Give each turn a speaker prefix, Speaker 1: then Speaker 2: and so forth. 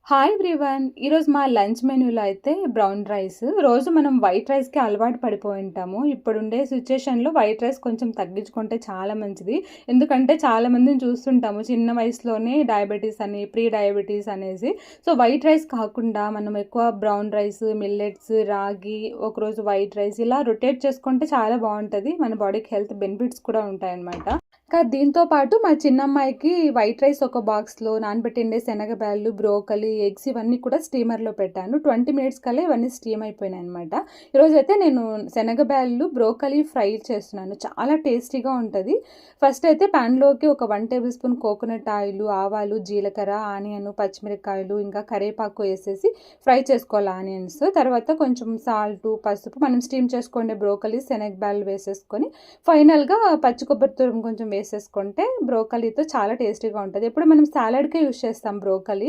Speaker 1: Hi everyone. ఈరోజు మా lunch మెన్యూలో అయితే బ్రౌన్ రైస్. రోజు మనం వైట్ రైస్‌కి అలవాటు పడిపోయి ఉంటాము. ఇప్పుడుండే సిట్యుయేషన్‌లో వైట్ రైస్ కొంచెం తగ్గించుకుంటే చాలా మంచిది. ఎందుకంటే చాలామందిని చూస్తుంటాము చిన్న వయసులోనే డయాబెటీస్ అని, ప్రీ డయాబెటీస్ అనేసి. సో, వైట్ రైస్ కాకుండా మనం ఎక్కువ బ్రౌన్ రైస్, మిల్లెట్స్, రాగి, ఒకరోజు వైట్ రైస్ ఇలా రొటేట్ చేసుకుంటే చాలా బావుంటది. మన బాడీకి హెల్త్ బెనిఫిట్స్ కూడా ఉంటాయన్నమాట. దీంతో పాటు మా చిన్నమ్మాయికి వైట్ రైస్ ఒక బాక్స్‌లో, నానబెట్టిండే శనగ బ్యాళ్ళు, బ్రోకలి, ఎగ్స్ ఇవన్నీ కూడా స్టీమర్‌లో పెట్టాను. 20 మినిట్స్ కల్లా ఇవన్నీ స్టీమ్ అయిపోయినాయనమాట. ఈరోజైతే నేను శనగ బ్యాళ్ళు, బ్రోకలి ఫ్రై చేస్తున్నాను. చాలా టేస్టీగా ఉంటది. ఫస్ట్ అయితే పాన్‌లోకి ఒక 1 టేబుల్ స్పూన్ కోకోనట్ ఆయిలు, ఆవాలు, జీలకర్ర, ఆనియన్, పచ్చిమిరపకాయలు, ఇంకా కరివేపాకు వేసేసి ఫ్రై చేసుకోవాలి ఆనియన్స్. తర్వాత కొంచెం సాల్టు, పసుపు, మనం స్టీమ్ చేసుకునే బ్రోకలి, శనగ బ్యాళ్ళు వేసేసుకొని ఫైనల్‌గా పచ్చి కొబ్బరి తురుము కొంచెం వేసేసుకుంటే బ్రోకలీతో చాలా టేస్టీగా ఉంటది. ఎప్పుడు మనం సాలడ్‌కే యూజ్ చేస్తాం బ్రోకలి.